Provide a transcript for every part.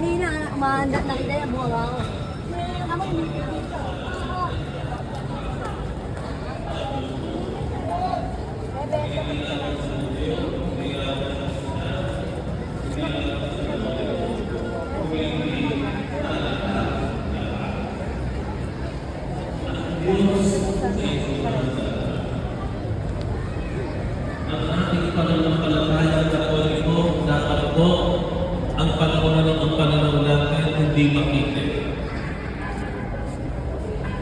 kanina, umahanda na kita yung bunga ako. Ako, hindi dito. Ang ating pananampalatayang Katoliko dapat po ang panahon ng pananaw natin hindi makita.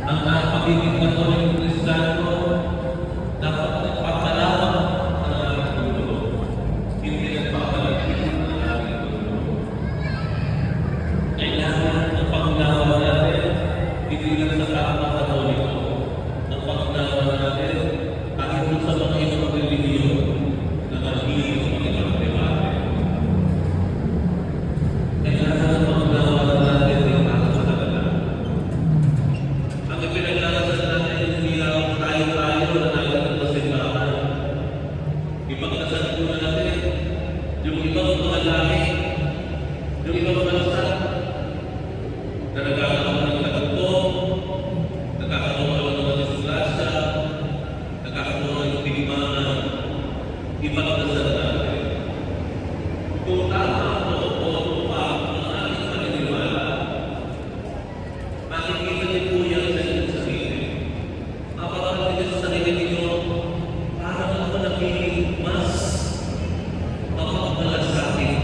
Ang pagiging Katolikong Kristiyano dapat nagpapalawak ang ating mundo, hindi nagpapalagay ang ating mundo. Kailangan ang pangunawa natin hindi lang sa kapwa Katoliko. Ang pangunawa natin kahit sa mga ibang relihiyon na nahihil sa mga ibang debate. Kailangan ang pangunawa natin ng para sa kanila. Ang ipinaglalagay natin hindi lang tayo-tayo na natin sa simbahan. Ipagkasal po natin yung ibang mga lahi, yung ibang bansa na nagkakaroon ng katutong, nagkakaroon ng mga disgrasya, nagkakaroon ng bigmaan, ipagdasal natin. Kung tama o tupa ang ating paniniwala, makikita niyo po yan sa inyong sarili. Kapag niyo sa sarili niyo, parang ako nagiging mas mapagmalasakit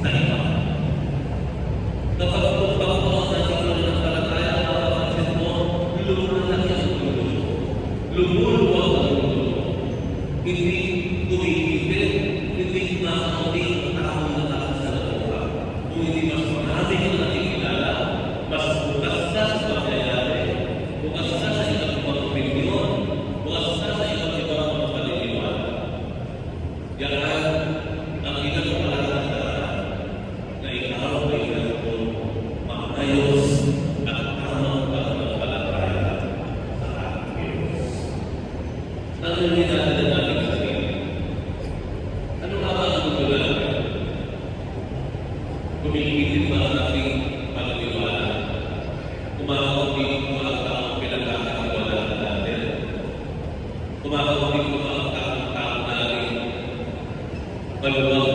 sa iba. Kapag tumpang po ang ating pananampalataya, mapapansin mo, lumalaki ang mundo. Lumuluwag ang mundo. Hindi tumigil, hindi makaunti ang taong nakakasal ng buhay. Kung hindi mas marami ang nakikilala, mas bukas na sa pangyayari, bukas na sa iba't ibang opinyon, bukas na sa iba't ibang mga paniniwala. Yan ang ilang palatandaan na ikaw ay ganoon maayos at tamang pananampalataya sa ating Diyos. Ano yung natin ang ating sarili? Ano nga ba ang gusto natin? Kumikitin ba ang ating paniniwala? Kumakaunti mo ang taong pinagkakatiwalaan natin? Kumakaunti mo ang taong natin maluwag